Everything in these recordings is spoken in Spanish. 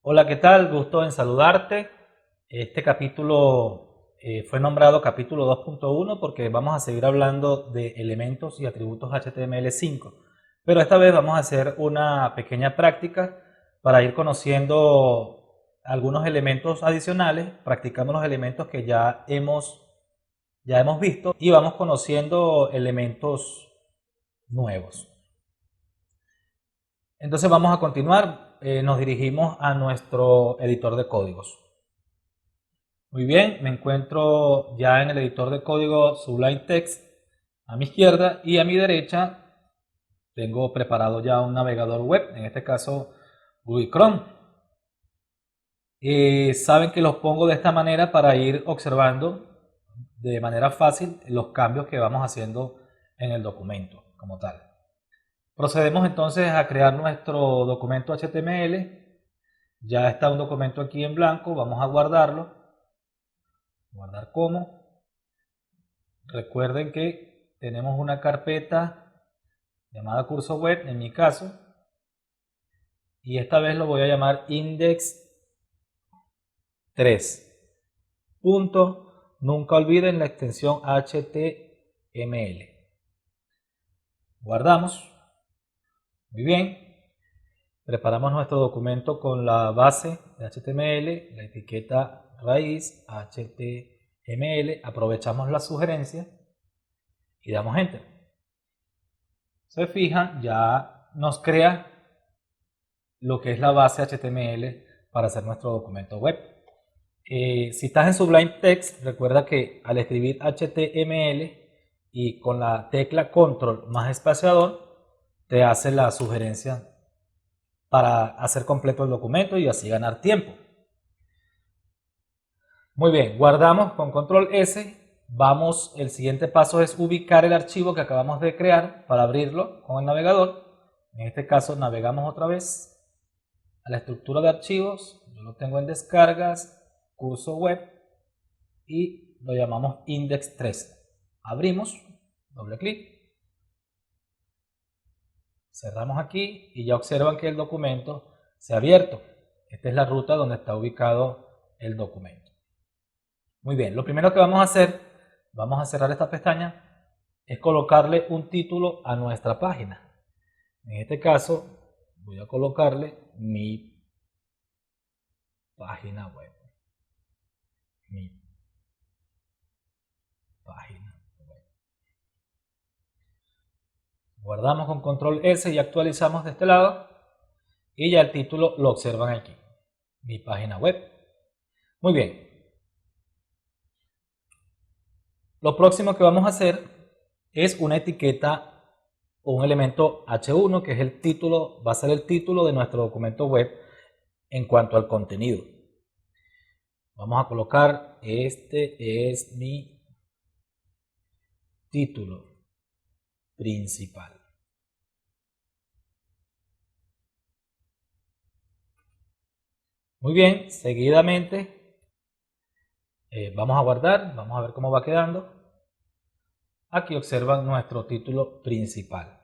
Hola, ¿qué tal? Gusto en saludarte. Este capítulo fue nombrado capítulo 2.1 porque vamos a seguir hablando de elementos y atributos HTML5. Pero esta vez vamos a hacer una pequeña práctica para ir conociendo algunos elementos adicionales, practicando los elementos que ya hemos visto y vamos conociendo elementos nuevos. Entonces vamos a continuar, nos dirigimos a nuestro editor de códigos. Muy bien, me encuentro ya en el editor de código Sublime Text a mi izquierda y a mi derecha tengo preparado ya un navegador web, en este caso Google Chrome. Saben que los pongo de esta manera para ir observando de manera fácil los cambios que vamos haciendo en el documento como tal. Procedemos entonces a crear nuestro documento HTML. Ya está un documento aquí en blanco, vamos a guardarlo. Guardar como. Recuerden que tenemos una carpeta llamada curso web, en mi caso. Y esta vez lo voy a llamar index 3. Punto. Nunca olviden la extensión HTML. Guardamos. Muy bien. Preparamos nuestro documento con la base de HTML, la etiqueta raíz HTML, aprovechamos la sugerencia y damos Enter. Se fijan, ya nos crea lo que es la base HTML para hacer nuestro documento web. Si estás en Sublime Text, recuerda que al escribir HTML y con la tecla Control más espaciador, te hace la sugerencia para hacer completo el documento y así ganar tiempo. Muy bien, guardamos con control S. El siguiente paso es ubicar el archivo que acabamos de crear para abrirlo con el navegador. En este caso navegamos otra vez a la estructura de archivos. Yo lo tengo en descargas, curso web y lo llamamos index 3. Abrimos, doble clic. Cerramos aquí y ya observan que el documento se ha abierto. Esta es la ruta donde está ubicado el documento. Muy bien, lo primero que vamos a hacer, vamos a cerrar esta pestaña, es colocarle un título a nuestra página. En este caso, voy a colocarle mi página web. Mi página web. Guardamos con control S y actualizamos de este lado. Y ya el título lo observan aquí. Mi página web. Muy bien. Lo próximo que vamos a hacer es una etiqueta o un elemento H1 que es el título, va a ser el título de nuestro documento web en cuanto al contenido. Vamos a colocar, este es mi título principal. Muy bien, seguidamente vamos a guardar, vamos a ver cómo va quedando. Aquí observan nuestro título principal.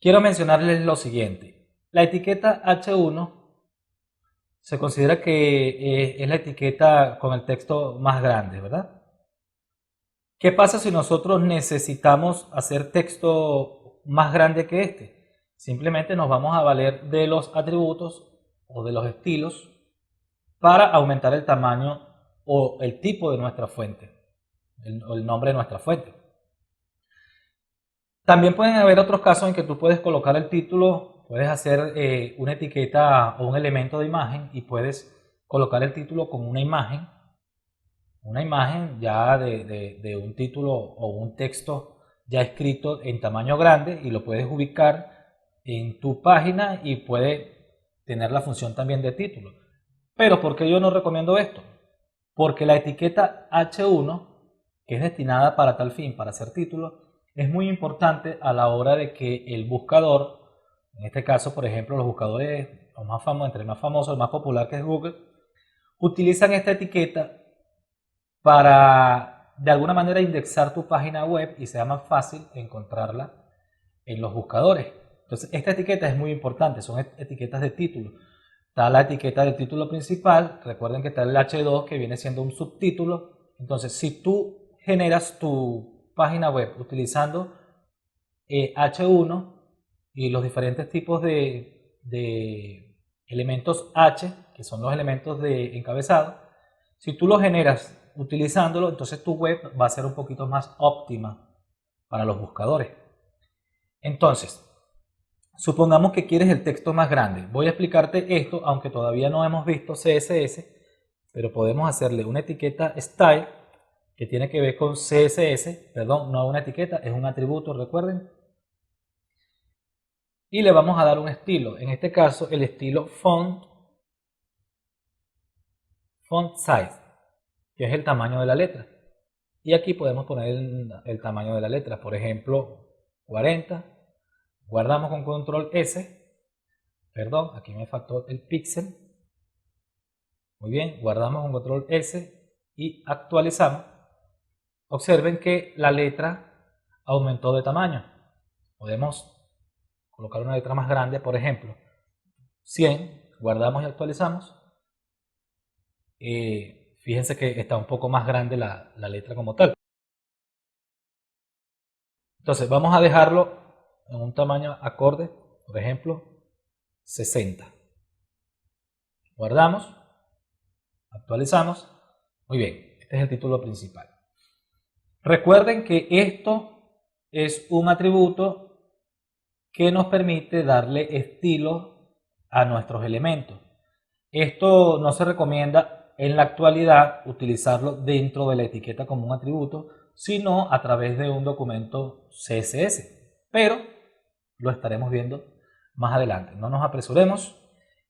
Quiero mencionarles lo siguiente. La etiqueta H1 se considera que es la etiqueta con el texto más grande, ¿verdad? ¿Qué pasa si nosotros necesitamos hacer texto más grande que este? Simplemente nos vamos a valer de los atributos o de los estilos para aumentar el tamaño o el tipo de nuestra fuente, el nombre de nuestra fuente. También pueden haber otros casos en que tú puedes colocar el título, puedes hacer una etiqueta o un elemento de imagen y puedes colocar el título con una imagen ya de un título o un texto ya escrito en tamaño grande y lo puedes ubicar en tu página y puede tener la función también de título. Pero ¿por qué yo no recomiendo esto? Porque la etiqueta H1, que es destinada para tal fin, para hacer título, es muy importante a la hora de que el buscador, en este caso por ejemplo los buscadores los más famosos, entre el más famoso, el más popular que es Google, utilizan esta etiqueta para de alguna manera indexar tu página web y sea más fácil encontrarla en los buscadores. Entonces esta etiqueta es muy importante, son etiquetas de título. está la etiqueta del título principal. Recuerden que está el H2 que viene siendo un subtítulo. Entonces, si tú generas tu página web utilizando H1 y los diferentes tipos de elementos H, que son los elementos de encabezado, si tú lo generas utilizándolo, entonces tu web va a ser un poquito más óptima para los buscadores. Entonces, supongamos que quieres el texto más grande. Voy a explicarte esto, aunque todavía no hemos visto CSS, pero podemos hacerle una etiqueta style que tiene que ver con CSS, perdón, no una etiqueta, es un atributo, recuerden. Y le vamos a dar un estilo, en este caso el estilo font size, que es el tamaño de la letra. Y aquí podemos poner el tamaño de la letra, por ejemplo, 40. Guardamos con control S, perdón, aquí me faltó el píxel. Muy bien, guardamos con control S y actualizamos. Observen que la letra aumentó de tamaño. Podemos colocar una letra más grande, por ejemplo, 100, guardamos y actualizamos. Fíjense que está un poco más grande la letra como tal. Entonces vamos a dejarlo en un tamaño acorde, por ejemplo, 60. Guardamos, actualizamos. Muy bien, este es el título principal. Recuerden que esto es un atributo que nos permite darle estilo a nuestros elementos. Esto no se recomienda en la actualidad utilizarlo dentro de la etiqueta como un atributo, sino a través de un documento CSS. Pero lo estaremos viendo más adelante. No nos apresuremos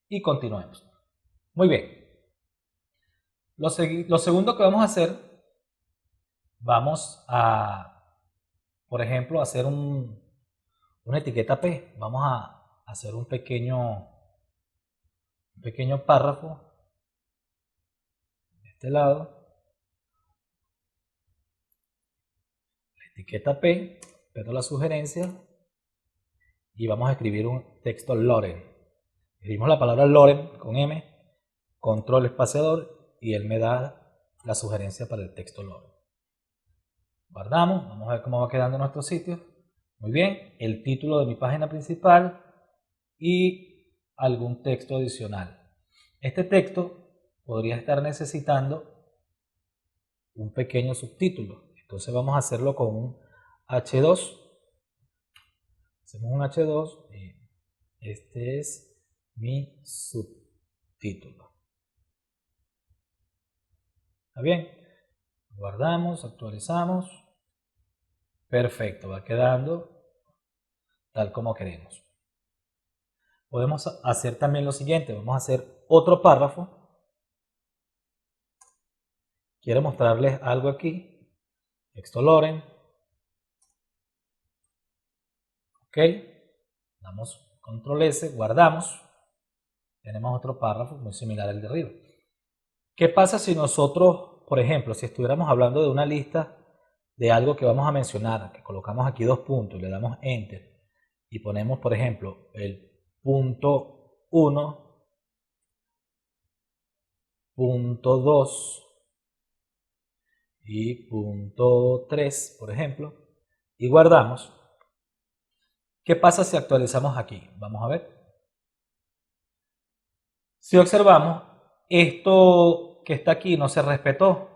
y continuemos. Muy bien. Lo segundo que vamos a hacer, vamos a, por ejemplo, hacer una etiqueta P. Vamos a hacer un pequeño párrafo de este lado. La etiqueta P, pero la sugerencia, y vamos a escribir un texto Loren. Escribimos la palabra Loren con M, control espaciador, y él me da la sugerencia para el texto Loren. Guardamos, vamos a ver cómo va quedando nuestro sitio. Muy bien, el título de mi página principal y algún texto adicional. Este texto podría estar necesitando un pequeño subtítulo. Entonces vamos a hacerlo con un H2. Hacemos un H2 y este es mi subtítulo. ¿Está bien? Guardamos, actualizamos. Perfecto, va quedando tal como queremos. Podemos hacer también lo siguiente, vamos a hacer otro párrafo. Quiero mostrarles algo aquí. Texto Loren. Ok. Damos control S, guardamos. Tenemos otro párrafo muy similar al de arriba. ¿Qué pasa si nosotros, por ejemplo, si estuviéramos hablando de una lista de algo que vamos a mencionar, que colocamos aquí 2 puntos y le damos Enter y ponemos, por ejemplo, el punto 1, punto 2 y punto 3, por ejemplo, y guardamos? ¿Qué pasa si actualizamos aquí? Vamos a ver. Si observamos, esto que está aquí no se respetó.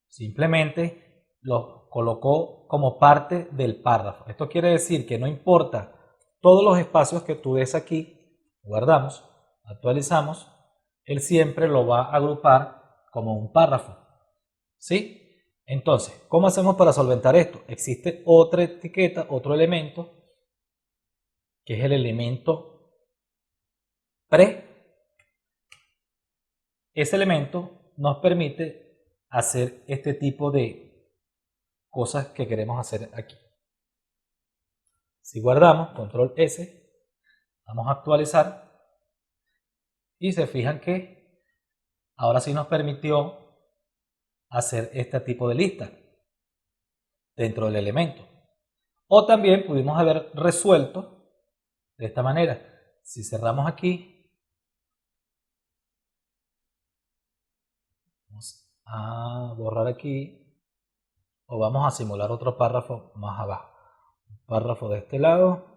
Simplemente lo colocó como parte del párrafo. Esto quiere decir que no importa todos los espacios que tú des aquí, guardamos, actualizamos, él siempre lo va a agrupar como un párrafo. ¿Sí? Entonces, ¿cómo hacemos para solventar esto? Existe otra etiqueta, otro elemento, que es el elemento pre. Ese elemento nos permite hacer este tipo de cosas que queremos hacer aquí. Si guardamos, control S, vamos a actualizar y se fijan que ahora sí nos permitió hacer este tipo de lista dentro del elemento. O también pudimos haber resuelto de esta manera. Si cerramos aquí Vamos a borrar aquí, o vamos a simular otro párrafo más abajo. Un párrafo de este lado,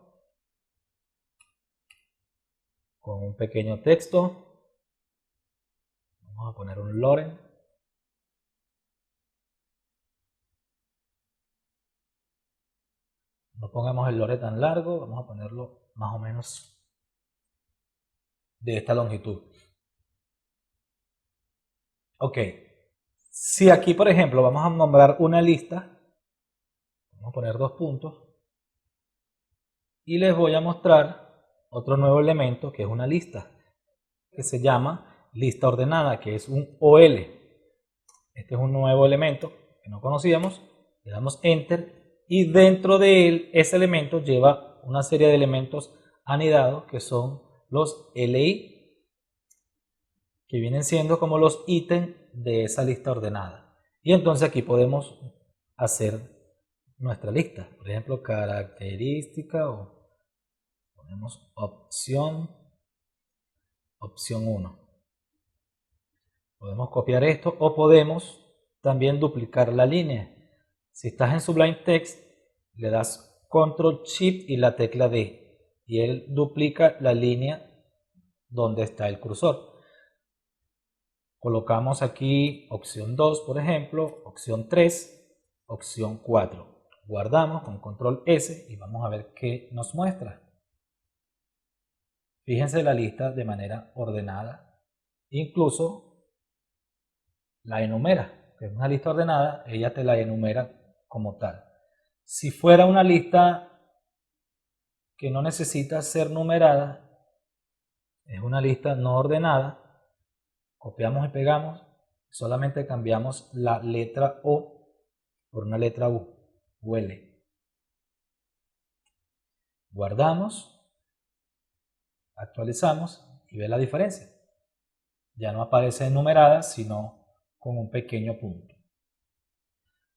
con un pequeño texto. Vamos a poner un Loren. No pongamos el lore tan largo, vamos a ponerlo más o menos de esta longitud. Ok, si aquí por ejemplo vamos a nombrar una lista, vamos a poner 2 puntos, y les voy a mostrar otro nuevo elemento que es una lista, que se llama lista ordenada, que es un OL. Este es un nuevo elemento que no conocíamos, le damos Enter, y dentro de él, ese elemento lleva una serie de elementos anidados que son los LI, que vienen siendo como los ítems de esa lista ordenada. Y entonces aquí podemos hacer nuestra lista. Por ejemplo, característica, o ponemos opción 1. Podemos copiar esto o podemos también duplicar la línea. Si estás en Sublime Text, le das Control Shift y la tecla D y él duplica la línea donde está el cursor. Colocamos aquí opción 2, por ejemplo, opción 3, opción 4. Guardamos con Control S y vamos a ver qué nos muestra. Fíjense la lista de manera ordenada. Incluso la enumera, que es una lista ordenada, ella te la enumera como tal. Si fuera una lista que no necesita ser numerada, es una lista no ordenada, copiamos y pegamos, solamente cambiamos la letra O por una letra U, o L. Guardamos, actualizamos y ve la diferencia. Ya no aparece enumerada, sino con un pequeño punto.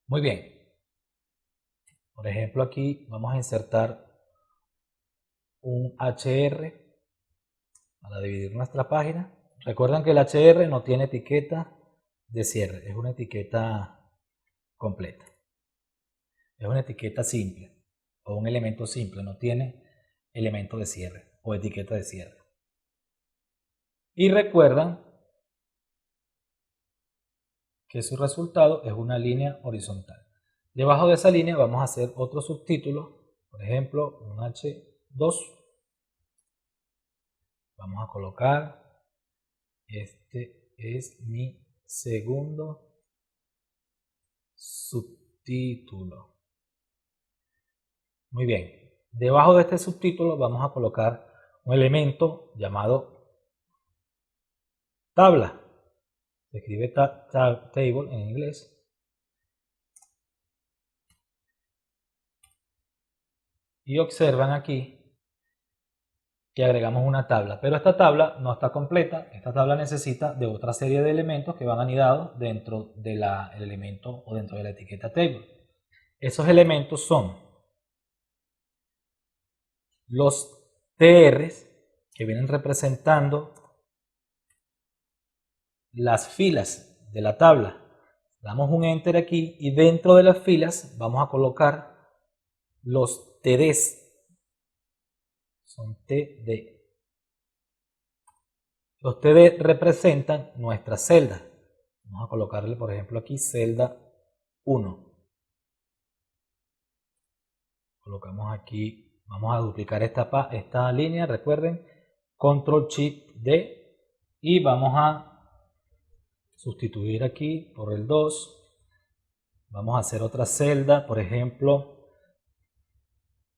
Muy bien. Por ejemplo, aquí vamos a insertar un HR para dividir nuestra página. Recuerden que el HR no tiene etiqueta de cierre, es una etiqueta completa. Es una etiqueta simple o un elemento simple, no tiene elemento de cierre o etiqueta de cierre. Y recuerdan que su resultado es una línea horizontal. Debajo de esa línea vamos a hacer otro subtítulo, por ejemplo, un H2. Vamos a colocar, este es mi segundo subtítulo. Muy bien, debajo de este subtítulo vamos a colocar un elemento llamado tabla. Se escribe table en inglés. Y observan aquí que agregamos una tabla, pero esta tabla no está completa. Esta tabla necesita de otra serie de elementos que van anidados dentro del elemento o dentro de la etiqueta table. Esos elementos son los TRs, que vienen representando las filas de la tabla. Damos un enter aquí y dentro de las filas vamos a colocar los TDs. Son TD. Los TD representan nuestras celdas. Vamos a colocarle, por ejemplo, aquí celda 1. Colocamos aquí, vamos a duplicar esta línea, recuerden, Control Shift D, y vamos a sustituir aquí por el 2. Vamos a hacer otra celda, por ejemplo,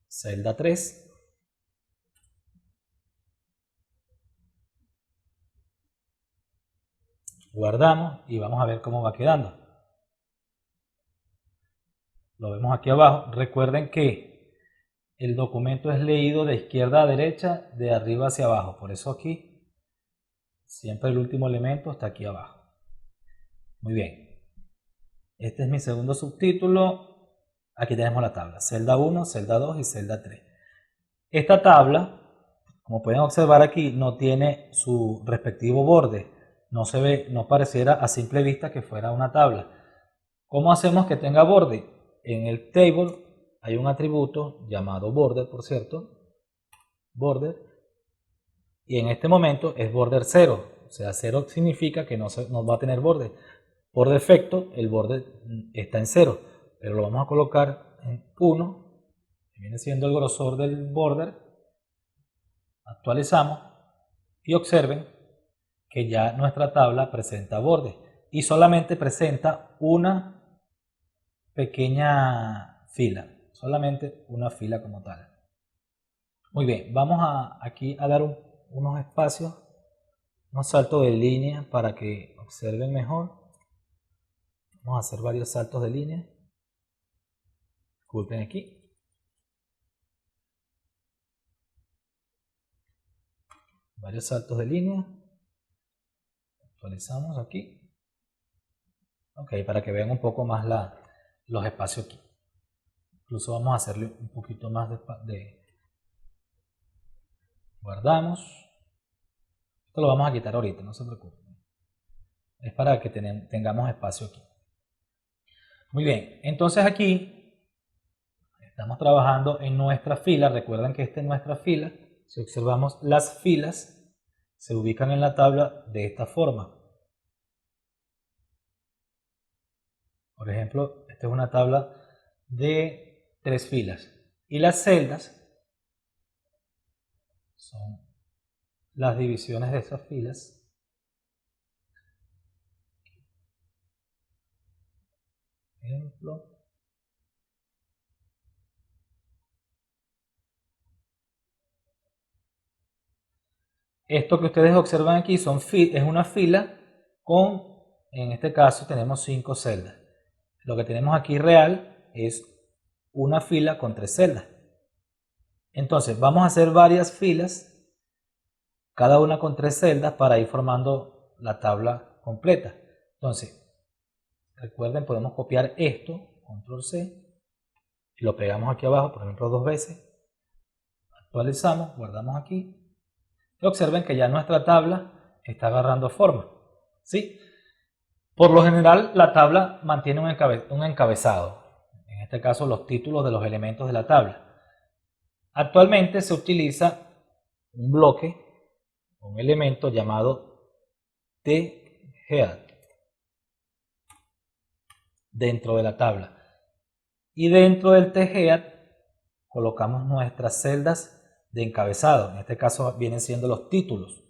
celda 3. Guardamos y vamos a ver cómo va quedando. Lo vemos aquí abajo. Recuerden que el documento es leído de izquierda a derecha, de arriba hacia abajo. Por eso aquí siempre el último elemento está aquí abajo. Muy bien. Este es mi segundo subtítulo. Aquí tenemos la tabla. Celda 1, celda 2 y celda 3. Esta tabla, como pueden observar aquí, no tiene su respectivo borde. no se ve, no pareciera a simple vista que fuera una tabla. ¿Cómo hacemos que tenga borde? En el table hay un atributo llamado border, por cierto, border, y en este momento es border 0, o sea, 0 significa que no va a tener borde. Por defecto el borde está en 0, pero lo vamos a colocar en 1, que viene siendo el grosor del border. Actualizamos y observen que ya nuestra tabla presenta borde y solamente presenta una pequeña fila, solamente una fila como tal. Muy bien, vamos aquí a dar unos espacios, unos saltos de línea para que observen mejor. Vamos a hacer varios saltos de línea. Disculpen aquí. Varios saltos de línea. Actualizamos aquí. Ok, para que vean un poco más los espacios aquí. Incluso vamos a hacerle un poquito más de guardamos. Esto lo vamos a quitar ahorita, no se preocupen. Es para que tengamos espacio aquí. Muy bien, entonces aquí estamos trabajando en nuestra fila. Recuerden que esta es nuestra fila. Si observamos, las filas se ubican en la tabla de esta forma. Por ejemplo, esta es una tabla de 3 filas. Y las celdas son las divisiones de esas filas. Ejemplo. Esto que ustedes observan aquí es una fila con, en este caso tenemos 5 celdas. Lo que tenemos aquí real es una fila con 3 celdas. Entonces vamos a hacer varias filas, cada una con 3 celdas para ir formando la tabla completa. Entonces, recuerden, podemos copiar esto, control C, y lo pegamos aquí abajo, por ejemplo, 2 veces. Actualizamos, guardamos aquí. Y observen que ya nuestra tabla está agarrando forma. ¿Sí? Por lo general, la tabla mantiene un encabezado. En este caso, los títulos de los elementos de la tabla. Actualmente se utiliza un bloque, un elemento llamado thead dentro de la tabla. Y dentro del thead colocamos nuestras celdas de encabezado. En este caso vienen siendo los títulos.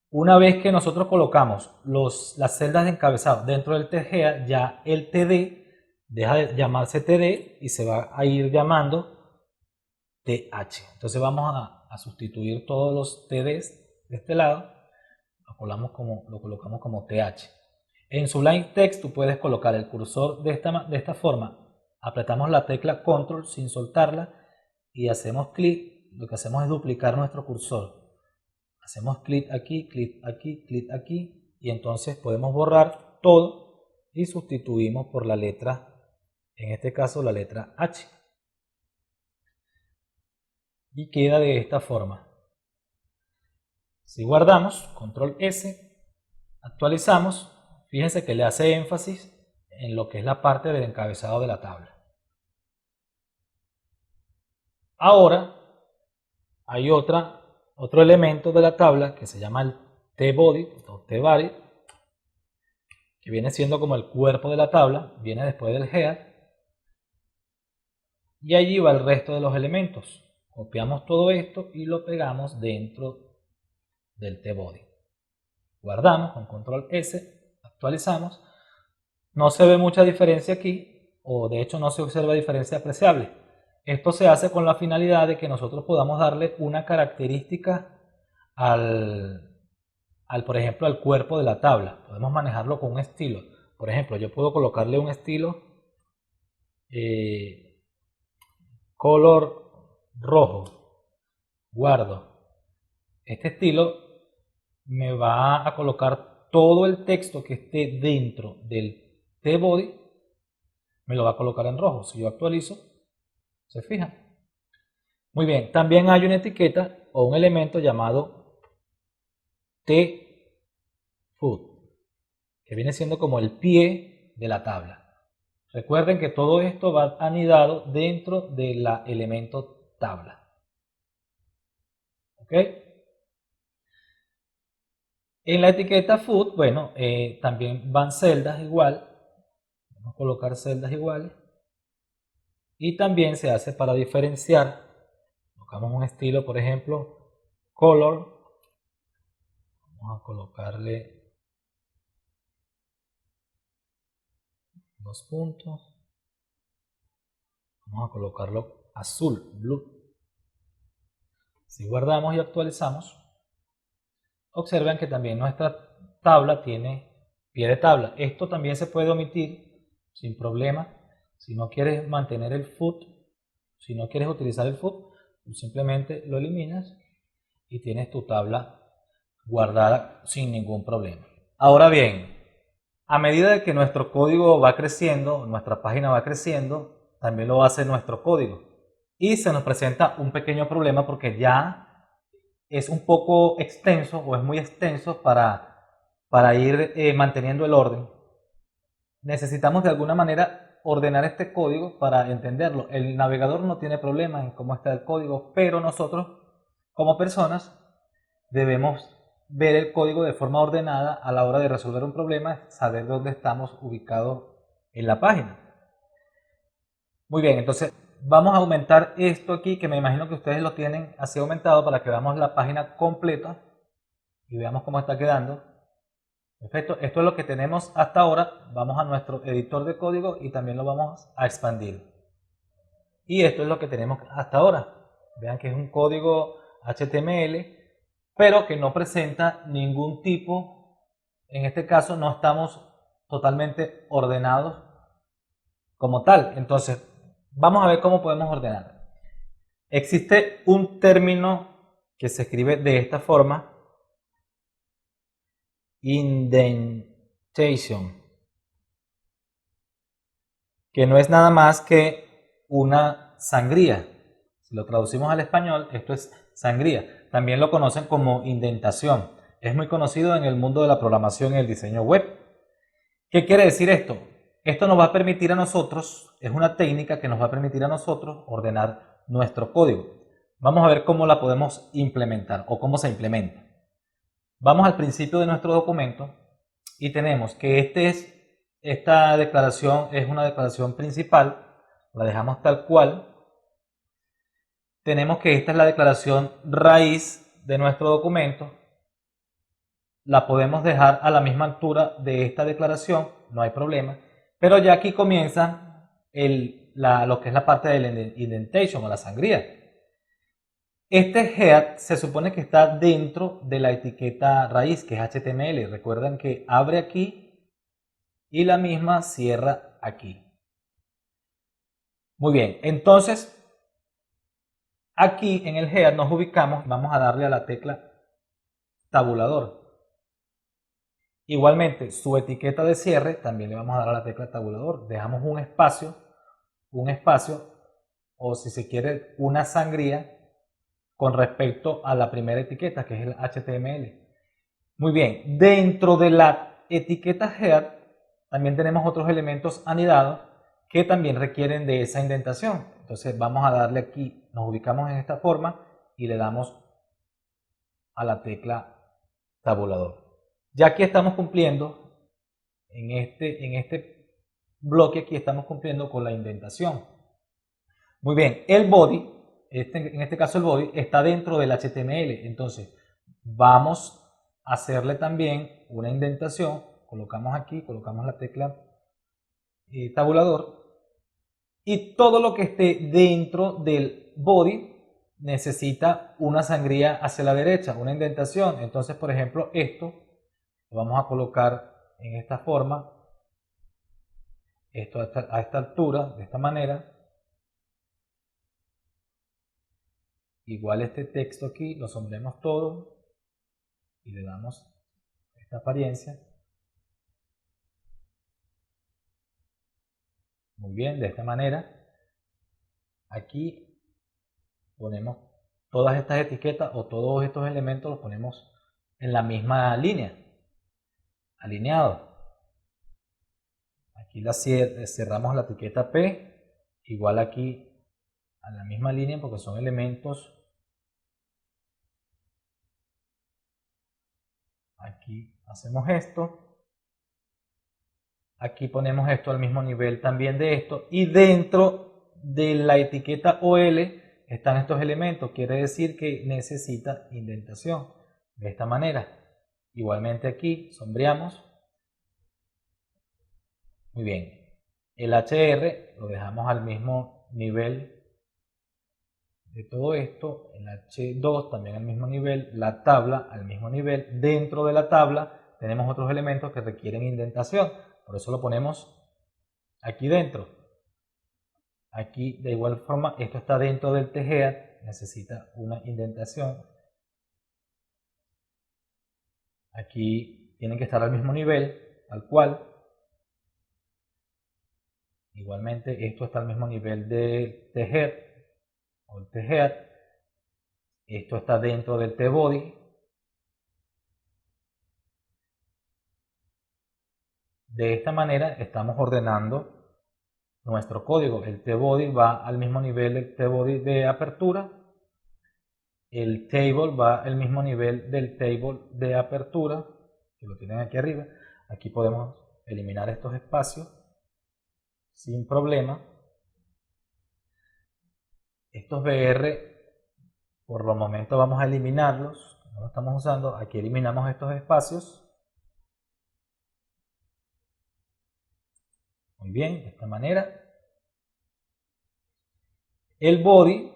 Una vez que nosotros colocamos las celdas de encabezado dentro del thead, ya el td deja de llamarse td y se va a ir llamando th. Entonces vamos a sustituir todos los tds de este lado, lo colocamos como th. En Sublime Text tú puedes colocar el cursor de esta forma. Apretamos la tecla control sin soltarla y hacemos clic. Lo que hacemos es duplicar nuestro cursor. Hacemos clic aquí, clic aquí, clic aquí y entonces podemos borrar todo y sustituimos por la letra, en este caso la letra H. Y queda de esta forma. Si guardamos, control S, actualizamos, fíjense que le hace énfasis en lo que es la parte del encabezado de la tabla. Ahora hay otro elemento de la tabla que se llama el t-body o t-body, que viene siendo como el cuerpo de la tabla, viene después del head, y allí va el resto de los elementos. Copiamos todo esto y lo pegamos dentro del t-body. Guardamos con control S, actualizamos. No se ve mucha diferencia aquí, o de hecho no se observa diferencia apreciable. Esto se hace con la finalidad de que nosotros podamos darle una característica por ejemplo, al cuerpo de la tabla. Podemos manejarlo con un estilo. Por ejemplo, yo puedo colocarle un estilo color rojo. Guardo. Este estilo me va a colocar todo el texto que esté dentro del t-body, me lo va a colocar en rojo. Si yo actualizo, ¿se fijan? Muy bien, también hay una etiqueta o un elemento llamado T-Foot, que viene siendo como el pie de la tabla. Recuerden que todo esto va anidado dentro del elemento tabla. ¿Ok? En la etiqueta foot, bueno, también van celdas igual. Vamos a colocar celdas iguales. Y también se hace para diferenciar. Colocamos un estilo, por ejemplo, color. Vamos a colocarle 2 puntos. Vamos a colocarlo azul, blue. Si guardamos y actualizamos, observen que también nuestra tabla tiene pie de tabla. Esto también se puede omitir sin problema. Si no quieres mantener el foot, si no quieres utilizar el foot, simplemente lo eliminas y tienes tu tabla guardada sin ningún problema. Ahora bien, a medida de que nuestro código va creciendo, nuestra página va creciendo, también lo hace nuestro código. Y se nos presenta un pequeño problema porque ya es un poco extenso o es muy extenso para ir manteniendo el orden. Necesitamos de alguna manera ordenar este código para entenderlo. El navegador no tiene problema en cómo está el código, pero nosotros como personas debemos ver el código de forma ordenada a la hora de resolver un problema, saber dónde estamos ubicados en la página. Muy bien, entonces vamos a aumentar esto aquí, que me imagino que ustedes lo tienen así aumentado para que veamos la página completa y veamos cómo está quedando. Perfecto, esto es lo que tenemos hasta ahora. Vamos a nuestro editor de código y también lo vamos a expandir. Y esto es lo que tenemos hasta ahora. Vean que es un código HTML, pero que no presenta ningún tipo. En este caso no estamos totalmente ordenados como tal. Entonces, vamos a ver cómo podemos ordenar. Existe un término que se escribe de esta forma: indentation, que no es nada más que una sangría. Si lo traducimos al español, esto es sangría. También lo conocen como indentación. Es muy conocido en el mundo de la programación y el diseño web. ¿Qué quiere decir esto? Esto nos va a permitir a nosotros, es una técnica que nos va a permitir a nosotros ordenar nuestro código. Vamos a ver cómo la podemos implementar o cómo se implementa. Vamos al principio de nuestro documento y tenemos que esta declaración es una declaración principal. La dejamos tal cual. Tenemos que esta es la declaración raíz de nuestro documento. La podemos dejar a la misma altura de esta declaración, no hay problema. Pero ya aquí comienza lo que es la parte del indentation o la sangría. Este head se supone que está dentro de la etiqueta raíz, que es HTML. Recuerden que abre aquí y la misma cierra aquí. Muy bien, entonces aquí en el head nos ubicamos, vamos a darle a la tecla tabulador. Igualmente, su etiqueta de cierre también le vamos a dar a la tecla tabulador. Dejamos un espacio, o si se quiere, una sangría con respecto a la primera etiqueta, que es el HTML. Muy bien, dentro de la etiqueta head también tenemos otros elementos anidados que también requieren de esa indentación. Entonces vamos a darle aquí, nos ubicamos en esta forma y le damos a la tecla tabulador. Ya aquí estamos cumpliendo, en este bloque aquí estamos cumpliendo con la indentación. Muy bien, el body, en este caso el body, está dentro del HTML. Entonces vamos a hacerle también una indentación. Colocamos aquí, colocamos la tecla tabulador. Y todo lo que esté dentro del body necesita una sangría hacia la derecha, una indentación. Entonces, por ejemplo, esto lo vamos a colocar en esta forma, esto a esta altura, de esta manera. Igual este texto aquí lo sombremos todo y le damos esta apariencia. Muy bien, de esta manera. Aquí ponemos todas estas etiquetas o todos estos elementos, los ponemos en la misma línea, alineado. Aquí cerramos la etiqueta P, igual aquí a la misma línea porque son elementos. Aquí hacemos esto. Aquí ponemos esto al mismo nivel también de esto. Y dentro de la etiqueta OL están estos elementos. Quiere decir que necesita indentación. De esta manera. Igualmente aquí sombreamos. Muy bien. El HR lo dejamos al mismo nivel de todo esto. El H2 también al mismo nivel. La tabla al mismo nivel. Dentro de la tabla tenemos otros elementos que requieren indentación. Por eso lo ponemos aquí dentro. Aquí de igual forma esto está dentro del TGEAD, necesita una indentación. Aquí tienen que estar al mismo nivel, tal cual. Igualmente esto está al mismo nivel del TGEAD o el TGEAD. Esto está dentro del T-Body. De esta manera estamos ordenando nuestro código. El T-Body va al mismo nivel del T-Body de apertura. El table va al mismo nivel del table de apertura, que lo tienen aquí arriba. Aquí podemos eliminar estos espacios sin problema. Estos BR, por los momentos vamos a eliminarlos, no lo estamos usando. Aquí eliminamos estos espacios. Muy bien, de esta manera. El body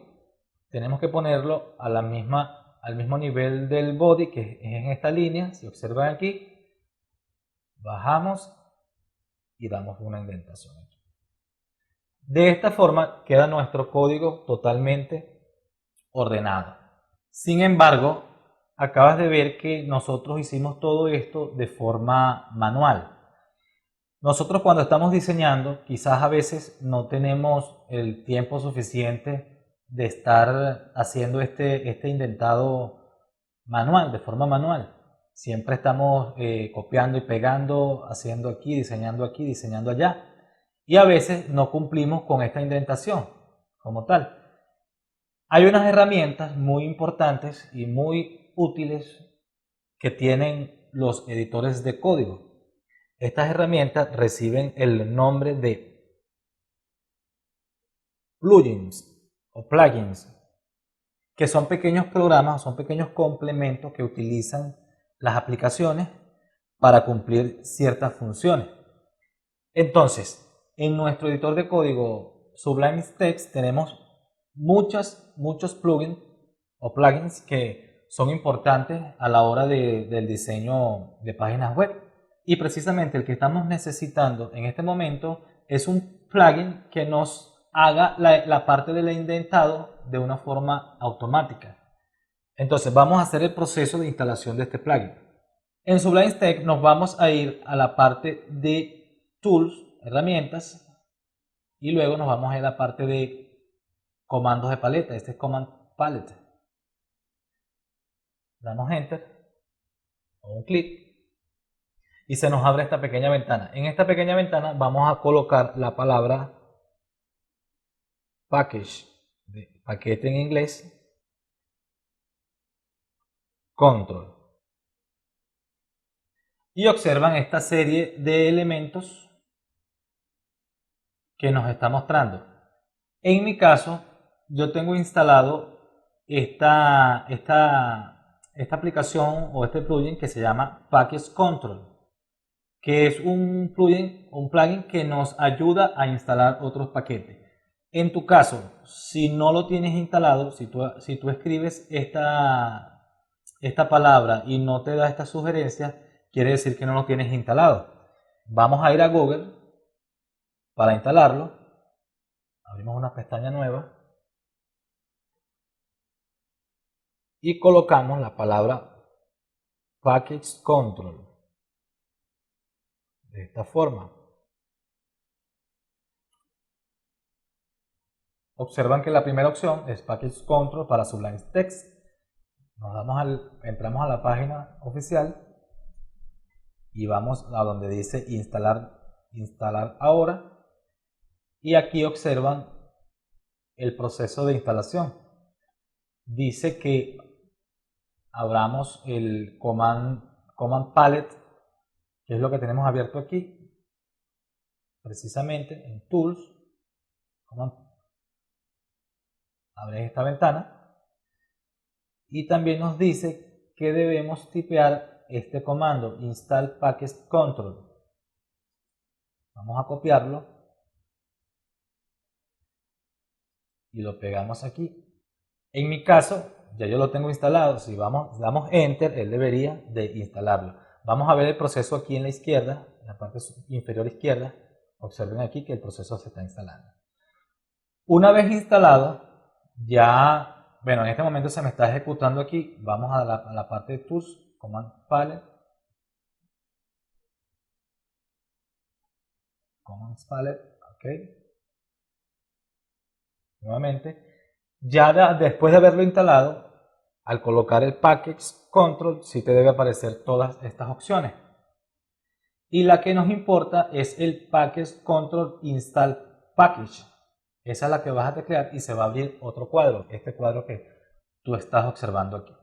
tenemos que ponerlo a al mismo nivel del body, que es en esta línea. Si observan aquí, bajamos y damos una indentación aquí. De esta forma queda nuestro código totalmente ordenado. Sin embargo, acabas de ver que nosotros hicimos todo esto de forma manual. Nosotros cuando estamos diseñando, quizás a veces no tenemos el tiempo suficiente de estar haciendo este indentado manual, de forma manual. Siempre estamos copiando y pegando, haciendo aquí, diseñando allá. Y a veces no cumplimos con esta indentación como tal. Hay unas herramientas muy importantes y muy útiles que tienen los editores de código. Estas herramientas reciben el nombre de plugins, que son pequeños programas, son pequeños complementos que utilizan las aplicaciones para cumplir ciertas funciones. Entonces, en nuestro editor de código Sublime Text tenemos muchos plugins o plugins que son importantes a la hora del diseño de páginas web. Y precisamente el que estamos necesitando en este momento es un plugin que nos haga la parte del indentado de una forma automática. Entonces vamos a hacer el proceso de instalación de este plugin. En Sublime Text nos vamos a ir a la parte de Tools, herramientas, y luego nos vamos a ir a la parte de comandos de paleta. Este es Command Palette. Damos Enter o un clic y se nos abre esta pequeña ventana. En esta pequeña ventana vamos a colocar la palabra package, de paquete en inglés, control. Y observan esta serie de elementos que nos está mostrando. En mi caso, yo tengo instalado esta aplicación o este plugin que se llama Package Control, que es un plugin que nos ayuda a instalar otros paquetes. En tu caso, si no lo tienes instalado, si tú escribes esta palabra y no te da esta sugerencia, quiere decir que no lo tienes instalado. Vamos a ir a Google para instalarlo. Abrimos una pestaña nueva y colocamos la palabra Package Control de esta forma. Observan que la primera opción es Package Control para Sublime Text. entramos a la página oficial y vamos a donde dice instalar ahora, y aquí observan el proceso de instalación. Dice que abramos el command palette, que es lo que tenemos abierto aquí, precisamente en Tools. Abre esta ventana y también nos dice que debemos tipear este comando install package control. Vamos a copiarlo y lo pegamos aquí. En mi caso ya yo lo tengo instalado. Si damos enter, él debería de instalarlo. Vamos a ver el proceso aquí en la izquierda, en la parte inferior izquierda. Observen aquí que el proceso se está instalando. Una vez instalado, ya, bueno, en este momento se me está ejecutando aquí. Vamos a la parte de Tools, Command Palette. Commands Palette, ok. Nuevamente, ya después de haberlo instalado, al colocar el Package Control, sí te debe aparecer todas estas opciones. Y la que nos importa es el Package Control Install Package. Esa es la que vas a teclear y se va a abrir otro cuadro, este cuadro que tú estás observando aquí.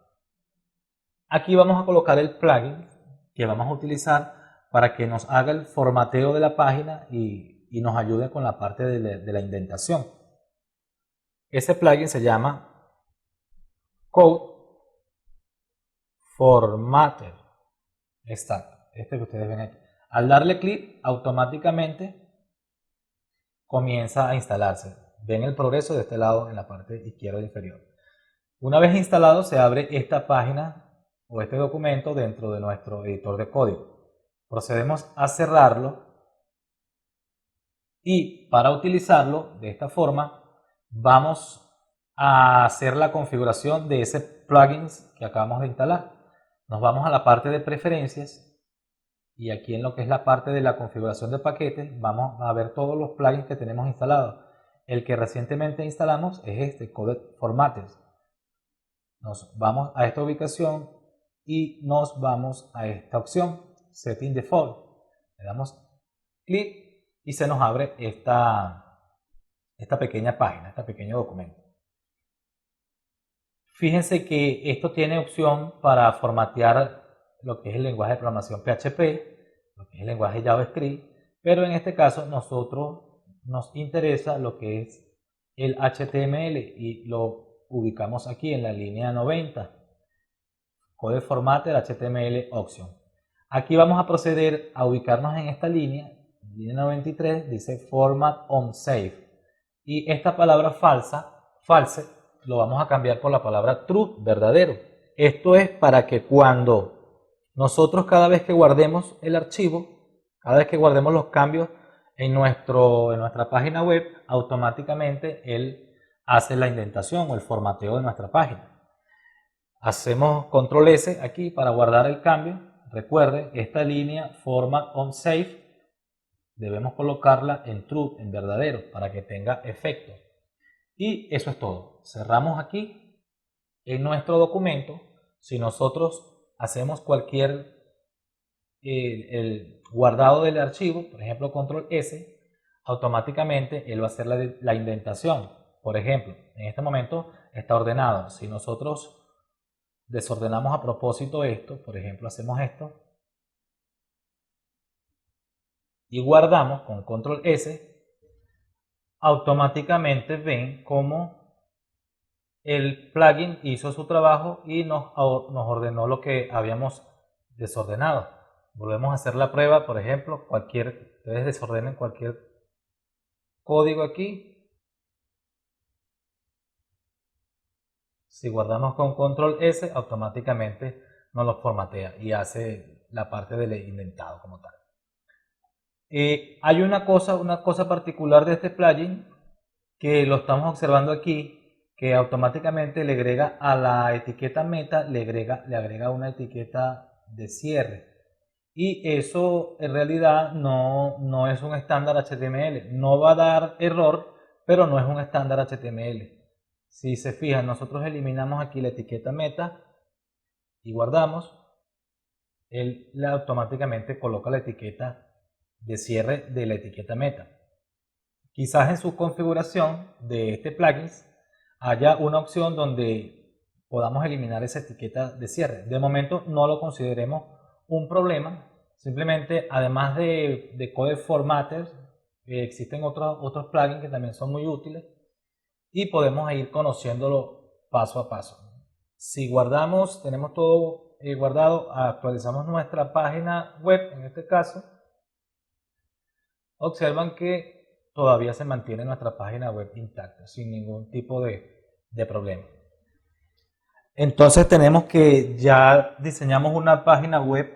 Aquí vamos a colocar el plugin que vamos a utilizar para que nos haga el formateo de la página y nos ayude con la parte de la indentación. Ese plugin se llama Code Formatter. Exacto, este que ustedes ven aquí. Al darle clic, automáticamente comienza a instalarse. Ven el progreso de este lado en la parte izquierda inferior. Una vez instalado, se abre esta página o este documento dentro de nuestro editor de código. Procedemos a cerrarlo y para utilizarlo de esta forma vamos a hacer la configuración de ese plugin que acabamos de instalar. Nos vamos a la parte de preferencias y aquí en lo que es la parte de la configuración de paquetes vamos a ver todos los plugins que tenemos instalados. El que recientemente instalamos es este, Code Formatter. Nos vamos a esta ubicación y nos vamos a esta opción, Setting Default. Le damos clic y se nos abre esta pequeña página, este pequeño documento. Fíjense que esto tiene opción para formatear lo que es el lenguaje de programación PHP, lo que es el lenguaje JavaScript, pero en este caso nosotros nos interesa lo que es el HTML y lo ubicamos aquí en la línea 90, Code Formatter HTML Option. Aquí vamos a proceder a ubicarnos en esta línea 93, dice Format on Save, y esta palabra false, lo vamos a cambiar por la palabra true, verdadero. Esto es para que cuando nosotros cada vez que guardemos el archivo, cada vez que guardemos los cambios en nuestra página web, automáticamente él hace la indentación o el formateo de nuestra página. Hacemos control S aquí para guardar el cambio. Recuerden, esta línea Format on Save debemos colocarla en true, en verdadero, para que tenga efecto. Y eso es todo. Cerramos aquí en nuestro documento. Si nosotros hacemos cualquier el guardado del archivo, por ejemplo control S, automáticamente él va a hacer la indentación. Por ejemplo, en este momento está ordenado. Si nosotros desordenamos a propósito esto, por ejemplo hacemos esto y guardamos con control S, automáticamente ven cómo el plugin hizo su trabajo y nos ordenó lo que habíamos desordenado. Volvemos a hacer la prueba, por ejemplo, ustedes desordenen cualquier código aquí. Si guardamos con control S, automáticamente nos lo formatea y hace la parte del indentado como tal. Hay una cosa particular de este plugin que lo estamos observando aquí, que automáticamente le agrega a la etiqueta meta, le agrega una etiqueta de cierre. Y eso en realidad no es un estándar HTML. No va a dar error, pero no es un estándar HTML. Si se fijan, nosotros eliminamos aquí la etiqueta meta y guardamos, él automáticamente coloca la etiqueta de cierre de la etiqueta meta. Quizás en su configuración de este plugin haya una opción donde podamos eliminar esa etiqueta de cierre. De momento no lo consideremos un problema. Simplemente, además de Code Formatter, existen otros plugins que también son muy útiles y podemos ir conociéndolo paso a paso. Si guardamos, tenemos todo guardado, actualizamos nuestra página web, en este caso, observan que todavía se mantiene nuestra página web intacta, sin ningún tipo de problema. Entonces tenemos que ya diseñamos una página web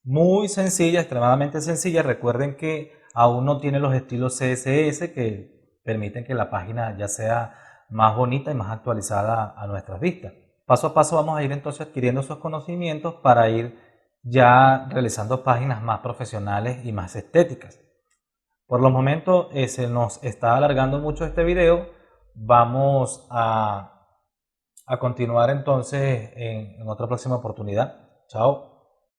muy sencilla, extremadamente sencilla. Recuerden que aún no tiene los estilos CSS que permiten que la página ya sea más bonita y más actualizada a nuestras vistas. Paso a paso vamos a ir entonces adquiriendo esos conocimientos para ir ya realizando páginas más profesionales y más estéticas. Por los momentos se nos está alargando mucho este video. Vamos a continuar entonces en otra próxima oportunidad. Chao.